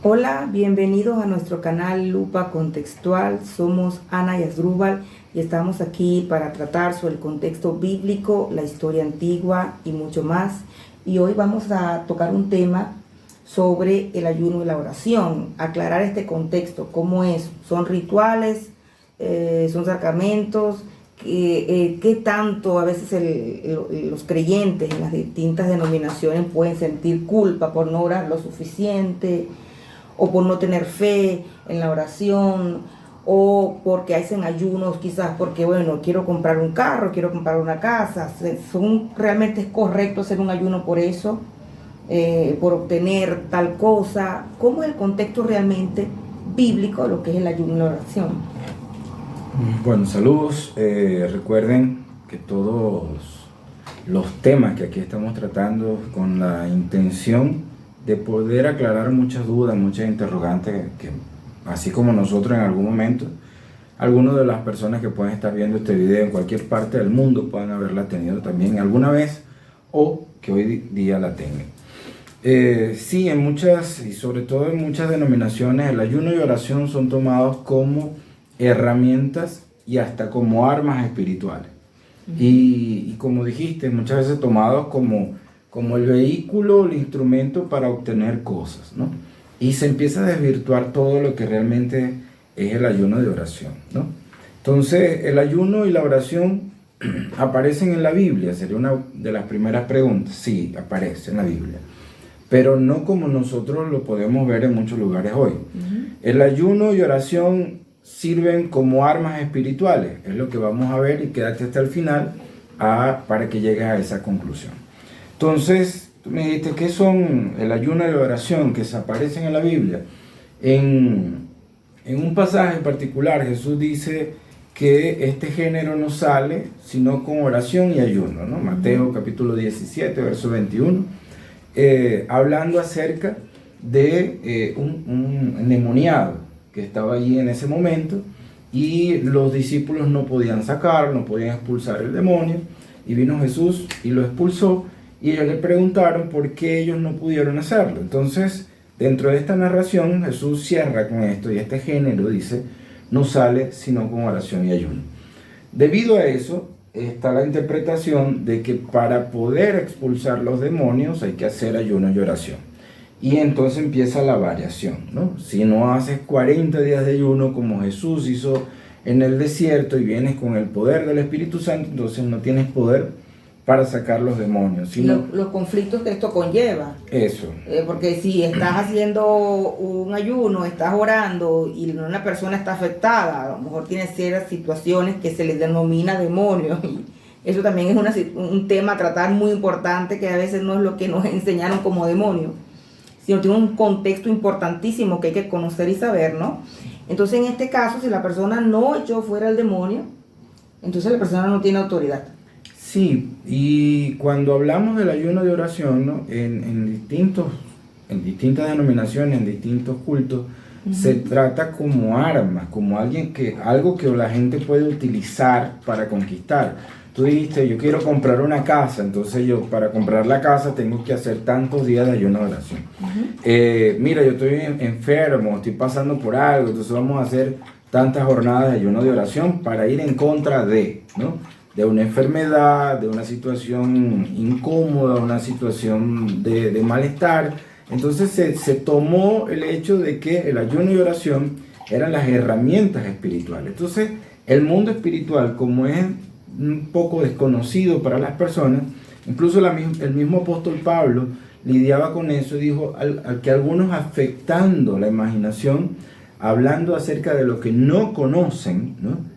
Hola, bienvenidos a nuestro canal Lupa Contextual. Somos Ana y Asdrúbal y estamos aquí para tratar sobre el contexto bíblico, la historia antigua y mucho más. Y hoy vamos a tocar un tema sobre el ayuno y la oración, aclarar este contexto, cómo es, son rituales, son sacramentos, qué tanto a veces los creyentes en las distintas denominaciones pueden sentir culpa por no orar lo suficiente, o por no tener fe en la oración, o porque hacen ayunos quizás porque, bueno, quiero comprar un carro, quiero comprar una casa. ¿Realmente es correcto hacer un ayuno por eso? Por obtener tal cosa. ¿Cómo es el contexto realmente bíblico de lo que es el ayuno y la oración? Bueno, saludos. Recuerden que todos los temas que aquí estamos tratando con la intención de poder aclarar muchas dudas, muchas interrogantes que así como nosotros en algún momento, algunas de las personas que pueden estar viendo este video en cualquier parte del mundo puedan haberla tenido también alguna vez o que hoy día la tengan. Sí, en muchas y sobre todo en muchas denominaciones el ayuno y oración son tomados como herramientas y hasta como armas espirituales. Y como dijiste, muchas veces tomados como el vehículo, el instrumento para obtener cosas, ¿no? Y se empieza a desvirtuar todo lo que realmente es el ayuno de oración, ¿no? Entonces, el ayuno y la oración aparecen en la Biblia, sería una de las primeras preguntas. Sí, aparece en la Biblia, pero no como nosotros lo podemos ver en muchos lugares hoy. El ayuno y oración sirven como armas espirituales, es lo que vamos a ver, y quédate hasta el final para que llegues a esa conclusión. Entonces, tú me dijiste, ¿qué son el ayuno y la oración que se aparecen en la Biblia? En un pasaje en particular, Jesús dice que este género no sale sino con oración y ayuno, ¿no? Mateo capítulo 17, verso 21, hablando acerca de un endemoniado que estaba allí en ese momento, y los discípulos no podían sacarlo, no podían expulsar el demonio, y vino Jesús y lo expulsó. Y ellos le preguntaron por qué ellos no pudieron hacerlo. Entonces, dentro de esta narración, Jesús cierra con esto, y este género dice, no sale sino con oración y ayuno. Debido a eso, está la interpretación de que para poder expulsar los demonios hay que hacer ayuno y oración. Y entonces empieza la variación, ¿no? Si no haces 40 días de ayuno como Jesús hizo en el desierto y vienes con el poder del Espíritu Santo, entonces no tienes poder para sacar los demonios. Sino los conflictos que esto conlleva. Eso. Porque si estás haciendo un ayuno, estás orando y una persona está afectada, a lo mejor tiene ciertas situaciones que se les denomina demonios. Y eso también es un tema a tratar muy importante, que a veces no es lo que nos enseñaron como demonio, sino tiene un contexto importantísimo que hay que conocer y saber, ¿no? Entonces, en este caso, si la persona no echó fuera el demonio, entonces la persona no tiene autoridad. Sí, y cuando hablamos del ayuno de oración, ¿no? en distintas denominaciones, en distintos cultos, se trata como armas, como algo que la gente puede utilizar para conquistar. Tú dijiste, yo quiero comprar una casa, entonces yo para comprar la casa tengo que hacer tantos días de ayuno de oración. Mira, yo estoy enfermo, estoy pasando por algo, entonces vamos a hacer tantas jornadas de ayuno de oración para ir en contra de una enfermedad, de una situación incómoda, una situación de malestar. Entonces se tomó el hecho de que el ayuno y oración eran las herramientas espirituales. Entonces el mundo espiritual, como es un poco desconocido para las personas, incluso el mismo apóstol Pablo lidiaba con eso, dijo al que algunos, afectando la imaginación, hablando acerca de lo que no conocen, ¿no?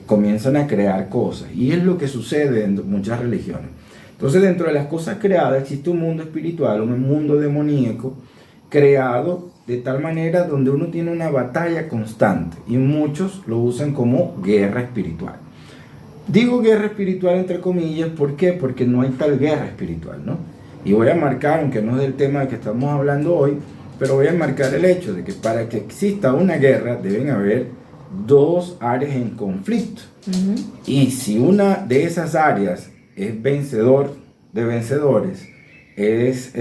Comienzan a crear cosas, y es lo que sucede en muchas religiones. Entonces, dentro de las cosas creadas existe un mundo espiritual, un mundo demoníaco creado de tal manera donde uno tiene una batalla constante, y muchos lo usan como guerra espiritual. Digo guerra espiritual entre comillas, ¿por qué? Porque no hay tal guerra espiritual, ¿no? Y voy a marcar, aunque no es del tema que estamos hablando hoy, pero voy a marcar el hecho de que para que exista una guerra deben haber dos áreas en conflicto. Y si una de esas áreas es vencedor de vencedores, es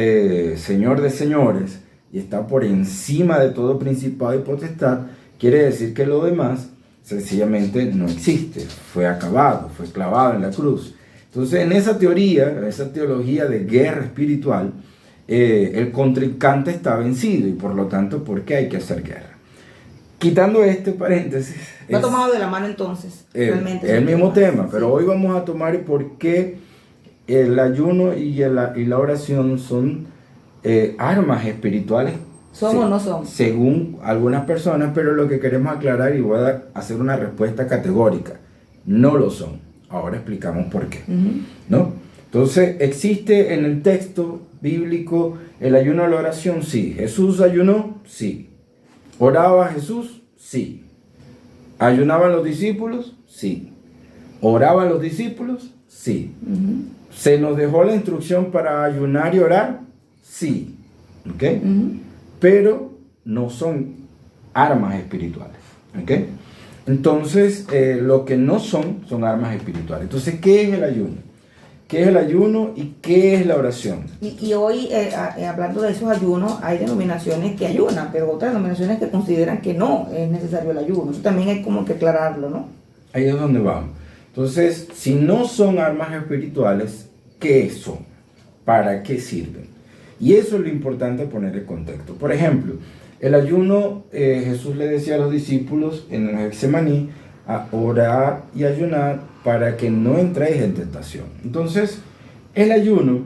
señor de señores, y está por encima de todo principado y potestad, quiere decir que lo demás sencillamente no existe, fue acabado, fue clavado en la cruz. Entonces, en esa teoría, esa teología de guerra espiritual, el contrincante está vencido y por lo tanto, ¿por qué hay que hacer guerra? Quitando este paréntesis... Va tomado de la mano entonces, realmente. Es el mismo tema, pero hoy vamos a tomar por qué el ayuno y la oración son armas espirituales. ¿Son o no son? Según algunas personas, pero lo que queremos aclarar y voy a hacer una respuesta categórica. No lo son. Ahora explicamos por qué. ¿No? Entonces, ¿existe en el texto bíblico el ayuno o la oración? Sí. ¿Jesús ayunó? Sí. ¿Oraba Jesús? Sí. ¿Ayunaban los discípulos? Sí. ¿Oraban los discípulos? Sí. ¿Se nos dejó la instrucción para ayunar y orar? Sí. ¿Ok? Pero no son armas espirituales. ¿Ok? Entonces, lo que no son armas espirituales. Entonces, ¿qué es el ayuno? ¿Qué es el ayuno y qué es la oración? Y hoy, hablando de esos ayunos, hay denominaciones que ayunan, pero otras denominaciones que consideran que no es necesario el ayuno. Eso también hay como que aclararlo, ¿no? Ahí es donde vamos. Entonces, si no son armas espirituales, ¿qué son? ¿Para qué sirven? Y eso es lo importante poner el contexto. Por ejemplo, el ayuno, Jesús le decía a los discípulos en el Getsemaní, a orar y ayunar para que no entréis en tentación. Entonces, el ayuno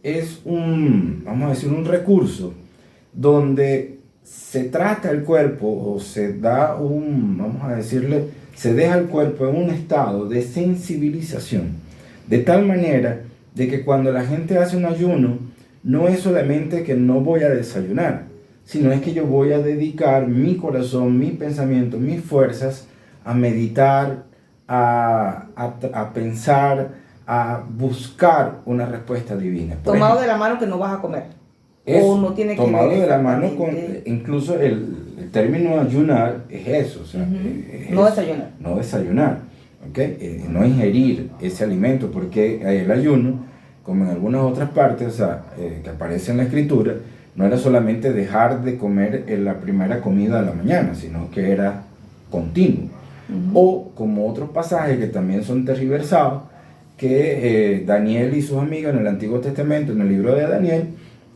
es vamos a decir, un recurso donde se trata el cuerpo o se da vamos a decirle, se deja el cuerpo en un estado de sensibilización, de tal manera de que cuando la gente hace un ayuno, no es solamente que no voy a desayunar, sino es que yo voy a dedicar mi corazón, mi pensamiento, mis fuerzas a meditar, a pensar, a buscar una respuesta divina. Tomado de la mano que no vas a comer. O no tiene que tomado ver de la mano incluso el término ayunar es eso, o sea, no desayunar. No desayunar, no ingerir ese alimento, porque el ayuno, como en algunas otras partes, o sea, que aparece en la escritura, no era solamente dejar de comer en la primera comida de la mañana, sino que era continuo. O como otros pasajes que también son tergiversados, que Daniel y sus amigos en el Antiguo Testamento, en el libro de Daniel,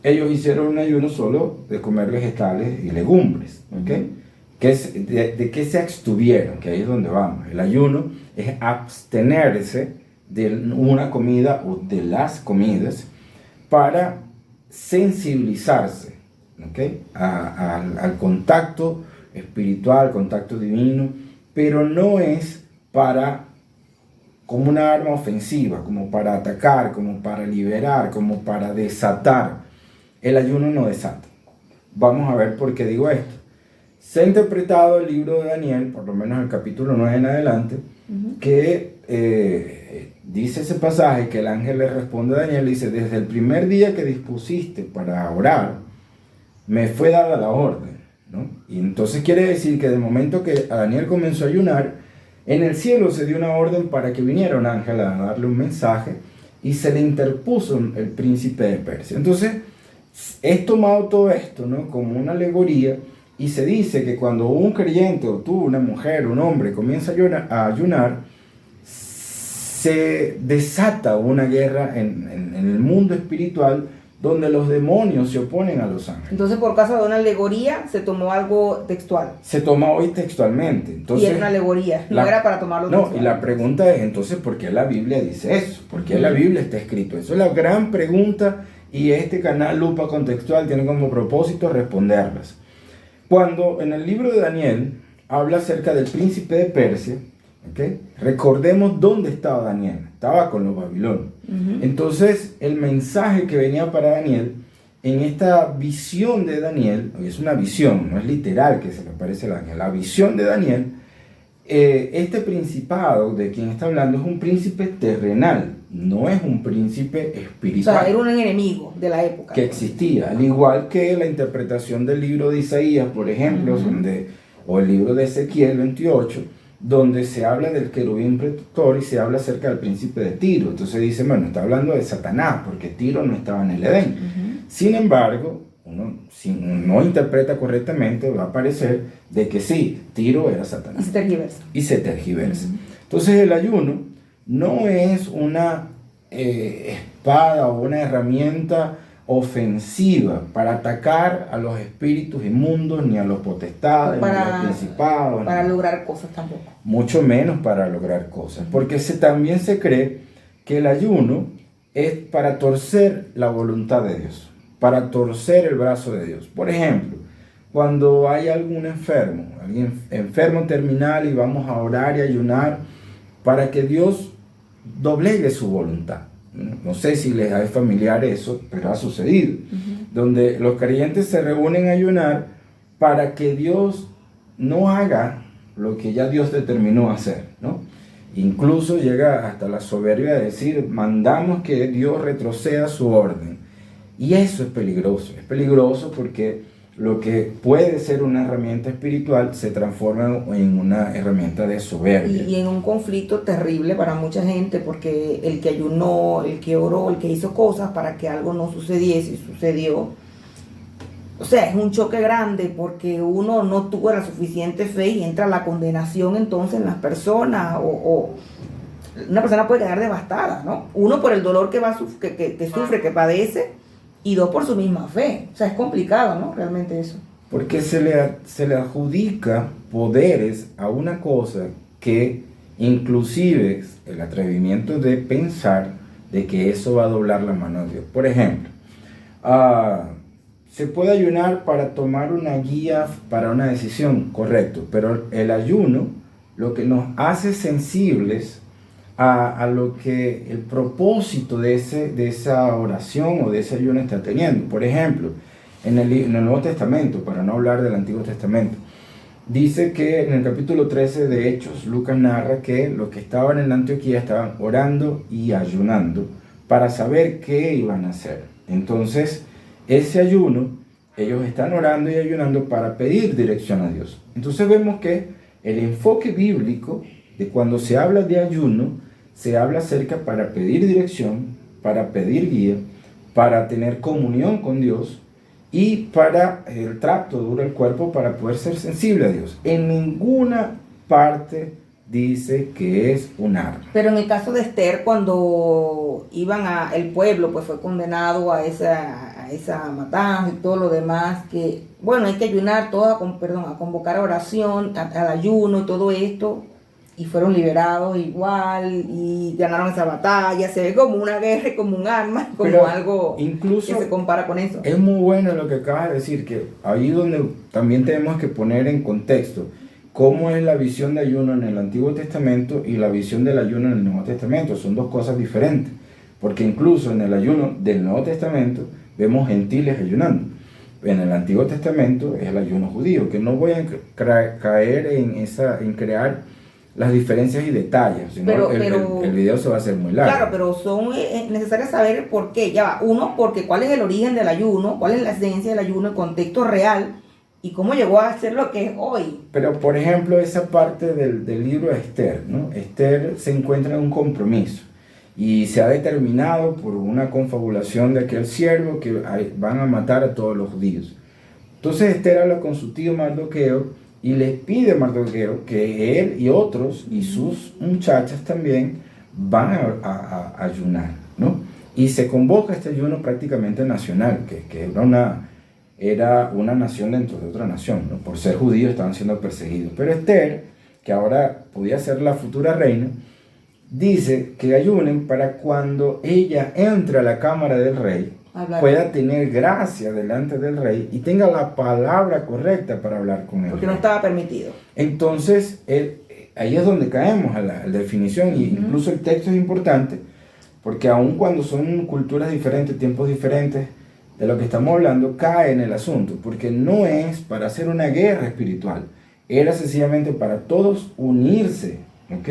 ellos hicieron un ayuno solo de comer vegetales y legumbres. ¿De qué se abstuvieron? Que ahí es donde vamos. El ayuno es abstenerse de una comida o de las comidas para sensibilizarse al contacto espiritual, contacto divino, pero no es como una arma ofensiva, como para atacar, como para liberar, como para desatar. El ayuno no desata. Vamos a ver por qué digo esto. Se ha interpretado el libro de Daniel, por lo menos el capítulo 9 en adelante, que dice ese pasaje que el ángel le responde a Daniel, dice, desde el primer día que dispusiste para orar, me fue dada la orden, ¿no? Y entonces quiere decir que del momento que Daniel comenzó a ayunar, en el cielo se dio una orden para que viniera un ángel a darle un mensaje y se le interpuso el príncipe de Persia. Entonces, es tomado todo esto, ¿no?, como una alegoría, y se dice que cuando un creyente, o tú, una mujer, un hombre, comienza a ayunar, se desata una guerra en el mundo espiritual donde los demonios se oponen a los ángeles. Entonces, por causa de una alegoría, se tomó algo textual. Se toma hoy textualmente. Entonces, y era una alegoría, no era para tomarlo textual. No, y la pregunta es, entonces, ¿por qué la Biblia dice eso? ¿Por qué la Biblia está escrito? Eso es la gran pregunta, y este canal Lupa Contextual tiene como propósito responderlas. Cuando en el libro de Daniel habla acerca del príncipe de Persia, recordemos dónde estaba Daniel. Estaba con los babilonios. Entonces, el mensaje que venía para Daniel, en esta visión de Daniel, es una visión, no es literal que se le aparece el ángel, la visión de Daniel, este principado de quien está hablando es un príncipe terrenal, no es un príncipe espiritual. O sea, era un enemigo de la época. Que existía, al igual que la interpretación del libro de Isaías, por ejemplo, o el libro de Ezequiel 28, donde se habla del querubín protector y se habla acerca del príncipe de Tiro. Entonces dice, bueno, está hablando de Satanás, porque Tiro no estaba en el Edén. Sin embargo, uno, si no interpreta correctamente, va a parecer de que sí, Tiro era Satanás. Y se tergiversa. Entonces el ayuno no es una espada o una herramienta ofensiva para atacar a los espíritus inmundos, ni a los potestades, ni a los principados. Para lograr cosas tampoco. Mucho menos para lograr cosas. Porque también se cree que el ayuno es para torcer la voluntad de Dios, para torcer el brazo de Dios. Por ejemplo, cuando hay algún enfermo, alguien enfermo terminal, y vamos a orar y ayunar para que Dios doblegue su voluntad. No sé si les es familiar eso, pero ha sucedido. Donde los creyentes se reúnen a ayunar para que Dios no haga lo que ya Dios determinó hacer, ¿no? Incluso llega hasta la soberbia de decir, mandamos que Dios retroceda su orden. Y eso es peligroso porque lo que puede ser una herramienta espiritual se transforma en una herramienta de soberbia. Y en un conflicto terrible para mucha gente, porque el que ayunó, el que oró, el que hizo cosas para que algo no sucediese y sucedió. O sea, es un choque grande porque uno no tuvo la suficiente fe y entra la condenación entonces en las personas, o una persona puede quedar devastada, ¿no? Uno por el dolor que sufre, que padece, y dos por su misma fe. O sea, es complicado, ¿no? Realmente eso. Porque se le adjudica poderes a una cosa que inclusive el atrevimiento de pensar de que eso va a doblar la mano de Dios. Por ejemplo, se puede ayunar para tomar una guía para una decisión, correcto, pero el ayuno lo que nos hace sensibles a lo que el propósito de esa oración o de ese ayuno está teniendo. Por ejemplo, en el Nuevo Testamento, para no hablar del Antiguo Testamento, dice que en el capítulo 13 de Hechos, Lucas narra que los que estaban en Antioquía estaban orando y ayunando para saber qué iban a hacer. Entonces, ese ayuno, ellos están orando y ayunando para pedir dirección a Dios. Entonces vemos que el enfoque bíblico de cuando se habla de ayuno, se habla acerca para pedir dirección, para pedir guía, para tener comunión con Dios y para el tracto duro del cuerpo para poder ser sensible a Dios. En ninguna parte dice que es un arma. Pero en el caso de Esther, cuando el pueblo pues fue condenado a esa matanza y todo lo demás, que bueno, hay que ayunar, a convocar a oración, al ayuno y todo esto, y fueron liberados igual y ganaron esa batalla. Se ve como una guerra, como un arma, como pero algo incluso que se compara con eso. Es muy bueno lo que acabas de decir, que ahí donde también tenemos que poner en contexto cómo es la visión de ayuno en el Antiguo Testamento y la visión del ayuno en el Nuevo Testamento. Son dos cosas diferentes, porque incluso en el ayuno del Nuevo Testamento vemos gentiles ayunando. En el Antiguo Testamento es el ayuno judío, que no voy a caer en crear las diferencias y detalles, sino el video se va a hacer muy largo. Claro, pero son necesarias saber por qué. Ya va, uno, porque cuál es el origen del ayuno, cuál es la esencia del ayuno, el contexto real y cómo llegó a ser lo que es hoy. Pero, por ejemplo, esa parte del libro de Esther, ¿no? Esther se encuentra en un compromiso y se ha determinado por una confabulación de aquel siervo que van a matar a todos los judíos. Entonces Esther habla con su tío Mardoqueo y les pide a Mardoqueo que él y otros y sus muchachas también van a ayunar, ¿no? Y se convoca este ayuno prácticamente nacional, que era una nación dentro de otra nación, ¿no? Por ser judíos estaban siendo perseguidos. Pero Esther, que ahora podía ser la futura reina, dice que ayunen para cuando ella entre a la cámara del rey, pueda tener gracia delante del rey y tenga la palabra correcta para hablar con él. Porque no estaba permitido. Entonces, ahí es donde caemos a la definición, y incluso el texto es importante, porque aun cuando son culturas diferentes, tiempos diferentes, de lo que estamos hablando, cae en el asunto, porque no es para hacer una guerra espiritual, era sencillamente para todos unirse, ¿ok?,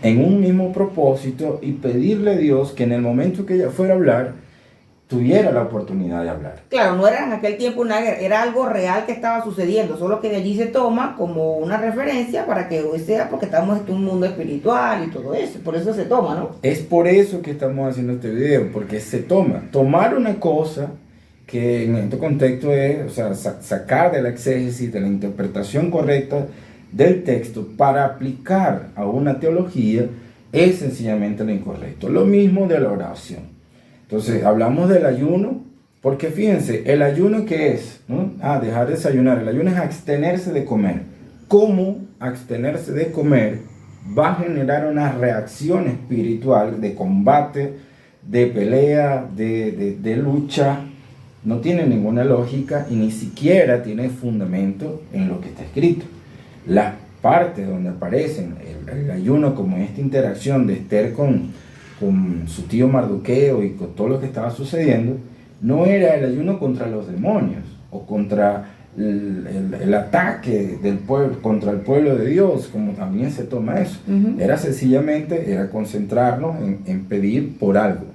en un mismo propósito y pedirle a Dios que en el momento que ella fuera a hablar, tuviera la oportunidad de hablar. Claro, no era en aquel tiempo una guerra, era algo real que estaba sucediendo, solo que de allí se toma como una referencia para que hoy sea, porque estamos en un mundo espiritual y todo eso, por eso se toma, ¿no? Es por eso que estamos haciendo este video, porque se tomar una cosa que en este contexto es, o sea, sacar de la exégesis, de la interpretación correcta del texto para aplicar a una teología es sencillamente lo incorrecto. Lo mismo de la oración. Entonces, hablamos del ayuno, porque fíjense, el ayuno ¿qué es? ¿No? Dejar de desayunar. El ayuno es abstenerse de comer. ¿Cómo abstenerse de comer va a generar una reacción espiritual de combate, de pelea, de lucha? No tiene ninguna lógica y ni siquiera tiene fundamento en lo que está escrito. Las partes donde aparecen el ayuno como esta interacción de Esther con su tío Mardoqueo y con todo lo que estaba sucediendo, no era el ayuno contra los demonios o contra el ataque del pueblo, contra el pueblo de Dios, como también se toma eso. Era sencillamente, era concentrarnos en pedir por algo.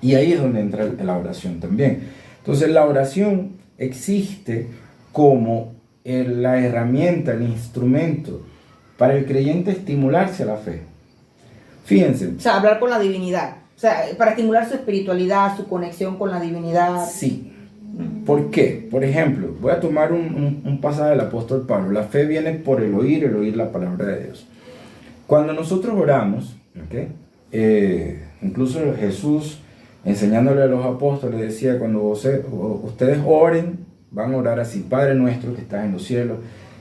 Y ahí es donde entra la oración también. Entonces la oración existe como la herramienta, el instrumento para el creyente estimularse a la fe. Fíjense. O sea, hablar con la divinidad. O sea, para estimular su espiritualidad, su conexión con la divinidad. Sí. ¿Por qué? Por ejemplo, voy a tomar un pasaje del apóstol Pablo. La fe viene por el oír la palabra de Dios. Cuando nosotros oramos, incluso Jesús, enseñándole a los apóstoles, decía, cuando ustedes oren, van a orar así: Padre nuestro que estás en los cielos,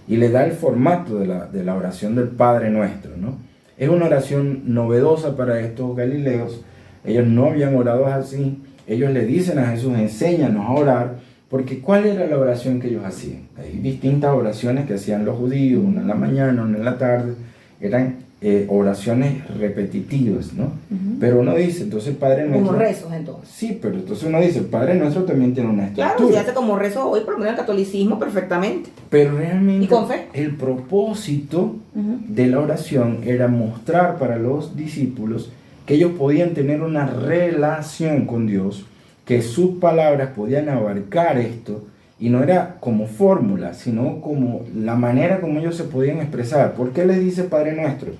y le da el formato de la oración del Padre nuestro, ¿no? Es una oración novedosa para estos galileos. Ellos no habían orado así. Ellos le dicen a Jesús: enséñanos a orar, porque ¿cuál era la oración que ellos hacían? Hay distintas oraciones que hacían los judíos, una en la mañana, una en la tarde. Eran oraciones repetitivas, ¿no? Pero uno dice, entonces Padre Nuestro... Como rezos, entonces. Sí, pero entonces uno dice, Padre Nuestro también tiene una estructura. Claro, se hace como rezo hoy, por lo menos el catolicismo, perfectamente. Pero realmente... ¿Y con fe? El propósito de la oración era mostrar para los discípulos que ellos podían tener una relación con Dios, que sus palabras podían abarcar esto, y no era como fórmula, sino como la manera como ellos se podían expresar. ¿Por qué les dice Padre Nuestro?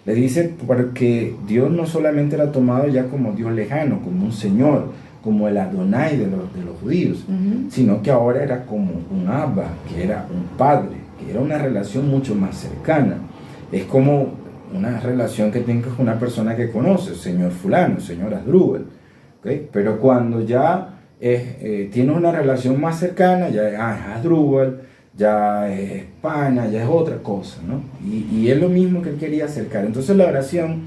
Les dice porque Dios no solamente era tomado ya como Dios lejano, como un Señor, como el Adonai de los judíos, sino que ahora era como un Abba, que era un Padre, que era una relación mucho más cercana. Es como una relación que tengas con una persona que conoces, señor fulano, señor Asdrúbal, ¿okay? Pero cuando ya tienes una relación más cercana, ya es Asdrúbal, ya es España, ya es otra cosa, ¿no? Y es lo mismo que él quería acercar. Entonces la oración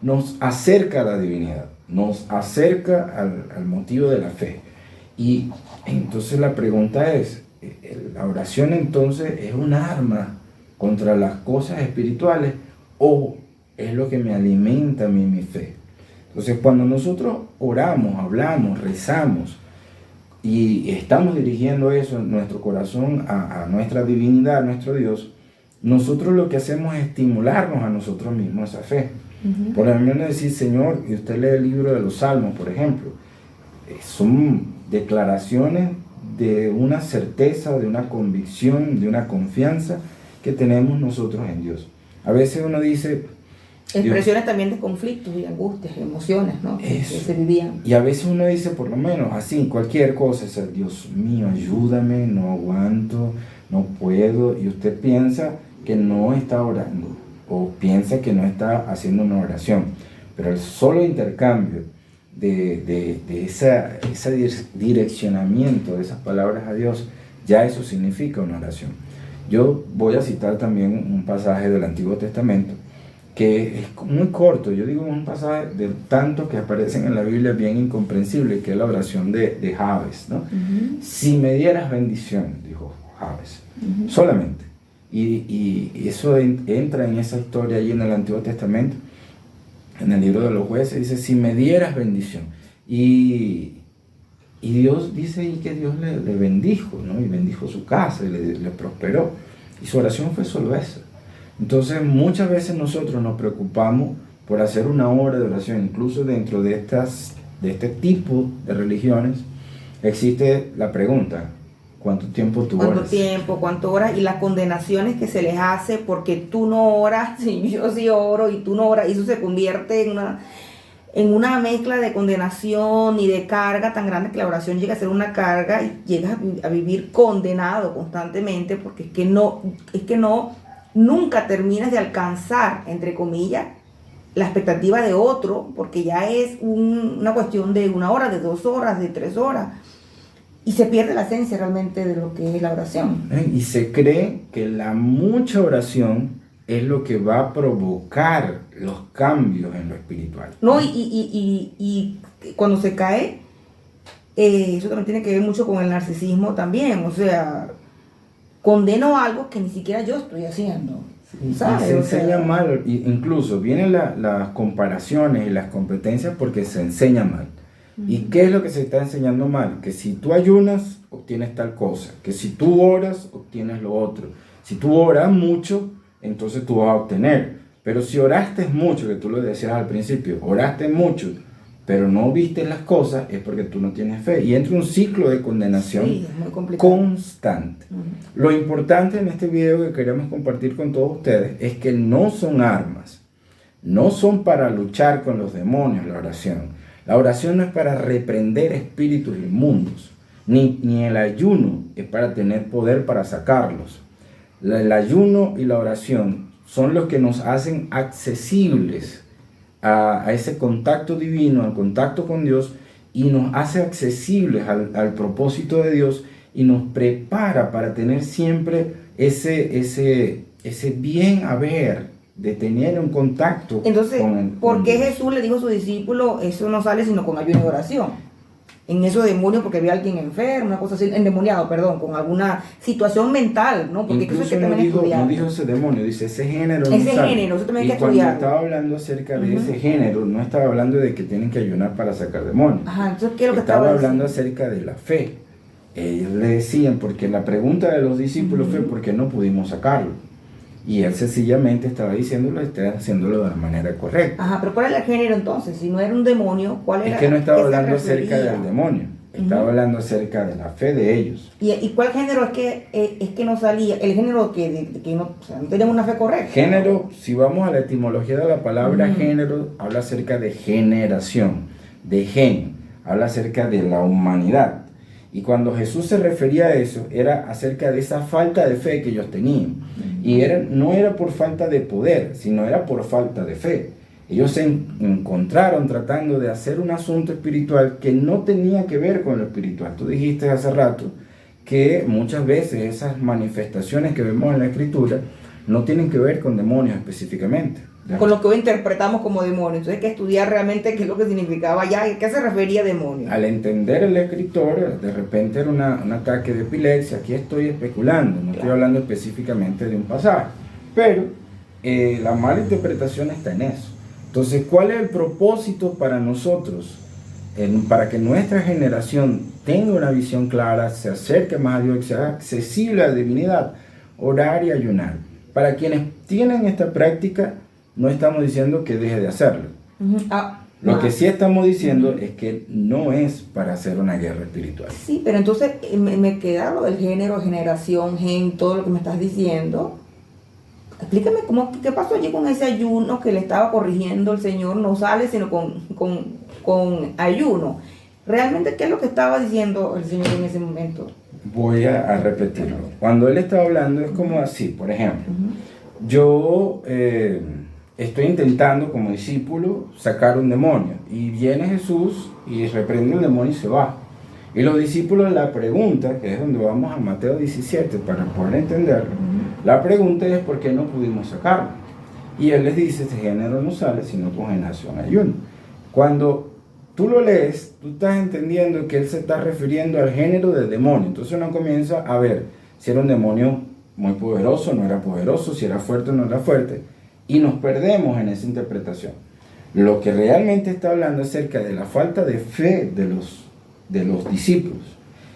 nos acerca a la divinidad, nos acerca al motivo de la fe. Y entonces la pregunta es, ¿la oración entonces es un arma contra las cosas espirituales o es lo que me alimenta a mí mi fe? Entonces cuando nosotros oramos, hablamos, rezamos, y estamos dirigiendo eso en nuestro corazón a nuestra divinidad, a nuestro Dios, nosotros lo que hacemos es estimularnos a nosotros mismos esa fe. Por lo menos decir, Señor, y usted lee el libro de los Salmos, por ejemplo, son declaraciones de una certeza, de una convicción, de una confianza que tenemos nosotros en Dios. A veces uno dice... Expresiones también de conflictos y angustias, emociones, ¿no? Que se vivían. Y a veces uno dice, por lo menos así, cualquier cosa, es, Dios mío, ayúdame, no aguanto, no puedo, y usted piensa que no está orando, o piensa que no está haciendo una oración, pero el solo intercambio de ese direccionamiento de esas palabras a Dios, ya eso significa una oración. Yo voy a citar también un pasaje del Antiguo Testamento, que es muy corto. Yo digo un pasaje de tantos que aparecen en la Biblia bien incomprensible, que es la oración de Jabes, ¿no? Si me dieras bendición, dijo Jabes, solamente. Y eso entra en esa historia allí en el Antiguo Testamento, en el libro de los Jueces, dice, si me dieras bendición. Y Dios dice y que Dios le bendijo, ¿no? Y bendijo su casa y le prosperó. Y su oración fue solo eso. Entonces muchas veces nosotros nos preocupamos por hacer una hora de oración. Incluso dentro de este tipo de religiones existe la pregunta, ¿cuánto tiempo tú oras? ¿Cuánto tiempo? ¿Cuánto horas? Y las condenaciones que se les hace porque tú no oras y yo sí oro y tú no oras, y eso se convierte en una mezcla de condenación y de carga tan grande que la oración llega a ser una carga y llegas a vivir condenado constantemente, porque es que no, nunca terminas de alcanzar, entre comillas, la expectativa de otro, porque ya es una cuestión de 1 hora, de 2 horas, de 3 horas, y se pierde la esencia realmente de lo que es la oración. Y se cree que la mucha oración es lo que va a provocar los cambios en lo espiritual. No, y cuando se cae, eso también tiene que ver mucho con el narcisismo también, o sea, condeno algo que ni siquiera yo estoy haciendo. ¿Sabes? Y se enseña mal, incluso vienen las comparaciones y las competencias porque se enseña mal. ¿Y qué es lo que se está enseñando mal? Que si tú ayunas, obtienes tal cosa, que si tú oras, obtienes lo otro. Si tú oras mucho, entonces tú vas a obtener. Pero si oraste mucho, que tú lo decías al principio, oraste mucho, pero no viste las cosas, es porque tú no tienes fe. Y entra un ciclo de condenación constante. Lo importante en este video que queremos compartir con todos ustedes es que no son armas, no son para luchar con los demonios la oración. La oración no es para reprender espíritus inmundos, ni el ayuno es para tener poder para sacarlos. El ayuno y la oración son los que nos hacen accesibles a ese contacto divino, al contacto con Dios, y nos hace accesibles al propósito de Dios y nos prepara para tener siempre ese bien haber de tener un contacto. Entonces, ¿por qué Jesús le dijo a sus discípulos, eso no sale sino con ayuno y oración? En esos demonios, porque había alguien enfermo, una cosa así, endemoniado, perdón, con alguna situación mental, ¿no? Porque incluso eso es que también no dijo ese demonio, dice ese género. Ese género, eso también hay que estudiar. estudiar. Cuando estaba hablando acerca de ese género, no estaba hablando de que tienen que ayunar para sacar demonios. Ajá, entonces, ¿qué es lo que estaba hablando acerca de la fe. Ellos le decían, porque la pregunta de los discípulos fue ¿por qué no pudimos sacarlo? Y él sencillamente estaba diciéndolo, está haciéndolo de la manera correcta. Ajá, pero ¿cuál era el género entonces? Si no era un demonio, ¿cuál era? Es que no estaba hablando acerca del demonio, estaba hablando acerca de la fe de ellos. ¿Y cuál género es que no salía? El género que no, o sea, no tenían una fe correcta. Género, si vamos a la etimología de la palabra género, habla acerca de generación, de gen, habla acerca de la humanidad. Y cuando Jesús se refería a eso, era acerca de esa falta de fe que ellos tenían. Y no era por falta de poder, sino era por falta de fe. Ellos se encontraron tratando de hacer un asunto espiritual que no tenía que ver con lo espiritual. Tú dijiste hace rato que muchas veces esas manifestaciones que vemos en la Escritura no tienen que ver con demonios específicamente. Con lo que hoy interpretamos como demonio. Entonces hay que estudiar realmente qué es lo que significaba ya, a qué se refería demonio. Al entender el escritor, de repente era un ataque de epilepsia. Aquí estoy especulando, no estoy hablando específicamente de un pasaje. Pero la mala interpretación está en eso. Entonces, ¿cuál es el propósito para nosotros? Para que nuestra generación tenga una visión clara, se acerque más a Dios, sea accesible a la divinidad, orar y ayunar. Para quienes tienen esta práctica, no estamos diciendo que deje de hacerlo. Lo que sí estamos diciendo es que no es para hacer una guerra espiritual. Sí, pero entonces me queda lo del género, generación, gen, todo lo que me estás diciendo. Explícame qué pasó allí con ese ayuno que le estaba corrigiendo el Señor. No sale sino con ayuno. ¿Realmente qué es lo que estaba diciendo el Señor en ese momento? Voy a repetirlo. Cuando Él estaba hablando es como así, por ejemplo. Yo estoy intentando como discípulo sacar un demonio y viene Jesús y reprende el demonio y se va. Y los discípulos la pregunta, que es donde vamos a Mateo 17 para poder entenderlo, la pregunta es ¿por qué no pudimos sacarlo? Y Él les dice, este género no sale sino con generación ayuno. Cuando tú lo lees, tú estás entendiendo que Él se está refiriendo al género del demonio. Entonces uno comienza a ver si era un demonio muy poderoso, no era poderoso, si era fuerte o no era fuerte. Y nos perdemos en esa interpretación. Lo que realmente está hablando acerca de la falta de fe de los discípulos.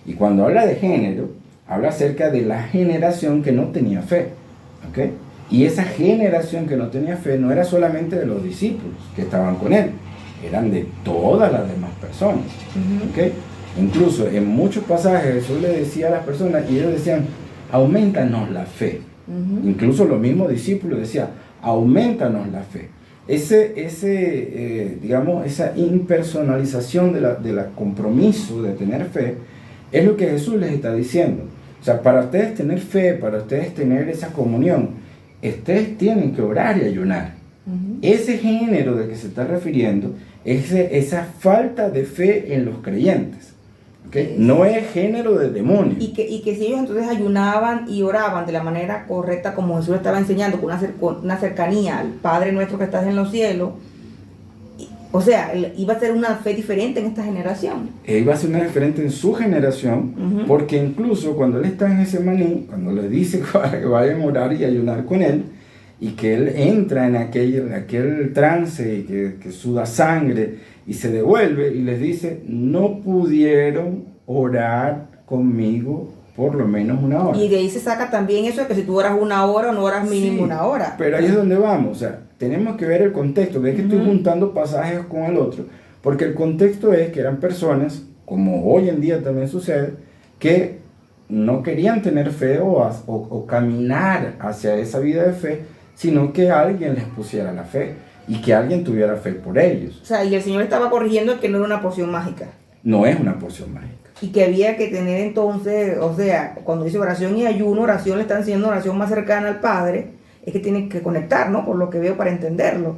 Y cuando habla de género, habla acerca de la generación que no tenía fe. ¿Okay? Y esa generación que no tenía fe no era solamente de los discípulos que estaban con él, eran de todas las demás personas. ¿Okay? Incluso en muchos pasajes Jesús le decía a las personas y ellos decían, aumentanos la fe. Incluso los mismos discípulos decían, aumentanos la fe. digamos, esa impersonalización de la compromiso de tener fe, es lo que Jesús les está diciendo. O sea, para ustedes tener fe, para ustedes tener esa comunión, ustedes tienen que orar y ayunar. Ese género de que se está refiriendo es esa falta de fe en los creyentes. ¿Okay? No es género de demonio. Y que si ellos entonces ayunaban y oraban de la manera correcta, como Jesús estaba enseñando, con una cercanía al Padre nuestro que estás en los cielos, o sea, iba a ser una fe diferente en esta generación. Iba a ser una diferente en su generación, porque incluso cuando él está en Getsemaní, cuando le dice que vayan a orar y ayunar con él, y que él entra en aquel trance y que suda sangre y se devuelve y les dice, no pudieron orar conmigo por lo menos una hora. Y de ahí se saca también eso de que si tú oras una hora o no oras mínimo sí, una hora. Pero ahí es donde vamos, o sea, tenemos que ver el contexto. Ves que estoy juntando pasajes con el otro, porque el contexto es que eran personas, como hoy en día también sucede, que no querían tener fe o caminar hacia esa vida de fe, sino que alguien les pusiera la fe y que alguien tuviera fe por ellos. O sea, y el Señor estaba corrigiendo que no era una poción mágica. No es una poción mágica. Y que había que tener entonces, o sea, cuando dice oración y ayuno, oración le están haciendo oración más cercana al Padre, es que tienen que conectar, ¿no? Por lo que veo para entenderlo.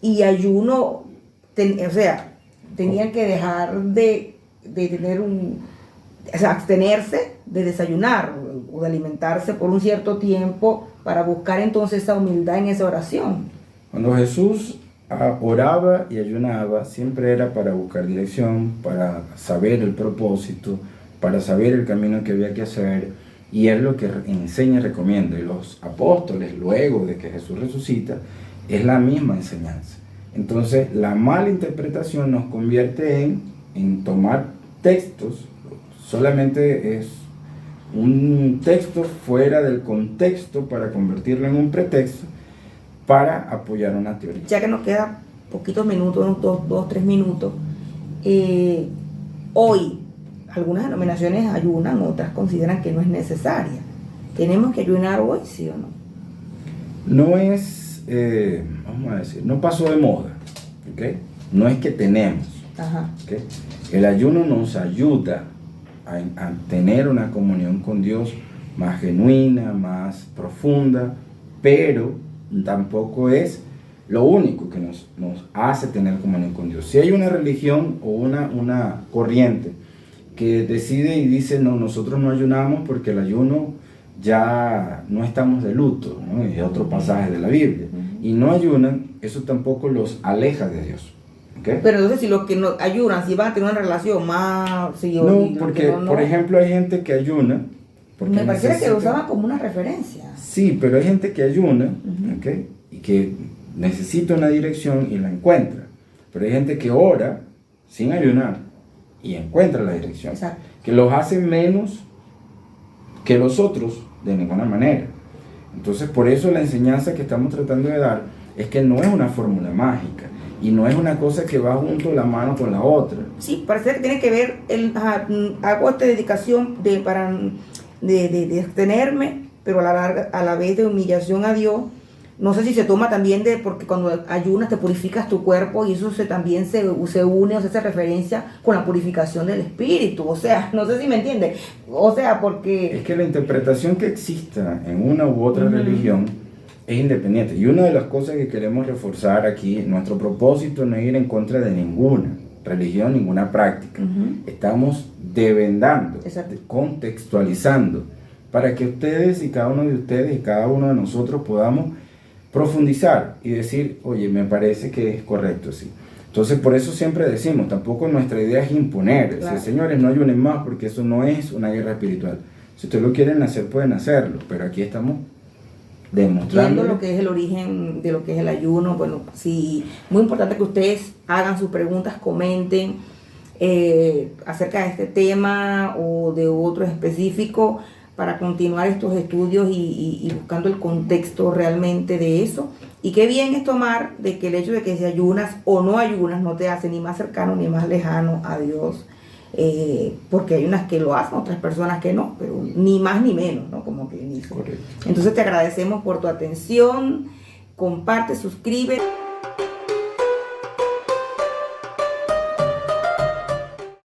Y ayuno, o sea, tenían que dejar de tener o sea, abstenerse de desayunar o de alimentarse por un cierto tiempo para buscar entonces esa humildad en esa oración. Cuando Jesús oraba y ayunaba, siempre era para buscar dirección, para saber el propósito, para saber el camino que había que hacer, y es lo que enseña y recomienda. Y los apóstoles, luego de que Jesús resucita, es la misma enseñanza. Entonces, la mala interpretación nos convierte en tomar textos, solamente es un texto fuera del contexto para convertirlo en un pretexto para apoyar una teoría. Ya que nos queda poquitos minutos, unos 2-3 minutos, hoy algunas denominaciones ayunan, otras consideran que no es necesaria. ¿Tenemos que ayunar hoy, sí o no? No es, vamos a decir, no pasó de moda, ¿okay? No es que tenemos. Ajá. ¿Okay? El ayuno nos ayuda a tener una comunión con Dios más genuina, más profunda, pero tampoco es lo único que nos hace tener comunión con Dios. Si hay una religión o una corriente que decide y dice, no, nosotros no ayunamos porque el ayuno ya no estamos de luto, ¿no? Es otro pasaje de la Biblia, y no ayunan, eso tampoco los aleja de Dios. ¿Okay? Pero entonces si los que no ayunan, si van a tener una relación más... Si no, porque no, por ejemplo hay gente que ayuna. Me pareciera que lo usaban como una referencia. Sí, pero hay gente que ayuna, ¿okay? Y que necesita una dirección y la encuentra. Pero hay gente que ora sin ayunar y encuentra la dirección. Exacto. Que los hace menos que los otros de ninguna manera. Entonces, por eso la enseñanza que estamos tratando de dar es que no es una fórmula mágica y no es una cosa que va junto la mano con la otra. Sí, parece que tiene que ver, hago esta dedicación de abstenerme, pero a la vez de humillación a Dios. No sé si se toma también porque cuando ayunas te purificas tu cuerpo y eso también se une o se hace referencia con la purificación del espíritu. O sea, no sé si me entiende. O sea, porque... Es que la interpretación que exista en una u otra religión es independiente. Y una de las cosas que queremos reforzar aquí, nuestro propósito no es ir en contra de ninguna religión, ninguna práctica. Estamos devendando, contextualizando, para que ustedes y cada uno de ustedes y cada uno de nosotros podamos profundizar y decir, oye, me parece que es correcto, sí. Entonces, por eso siempre decimos, tampoco nuestra idea es imponer, decir, señores, no ayunen más, porque eso no es una guerra espiritual. Si ustedes lo quieren hacer, pueden hacerlo, pero aquí estamos demostrando lo que es el origen de lo que es el ayuno. Bueno, sí, muy importante que ustedes hagan sus preguntas, comenten acerca de este tema o de otro específico, para continuar estos estudios y buscando el contexto realmente de eso. Y qué bien es tomar de que el hecho de que si ayunas o no ayunas no te hace ni más cercano ni más lejano a Dios, porque hay unas que lo hacen, otras personas que no, pero ni más ni menos, ¿no? Como que dice. Correcto. Entonces te agradecemos por tu atención, comparte, suscríbete.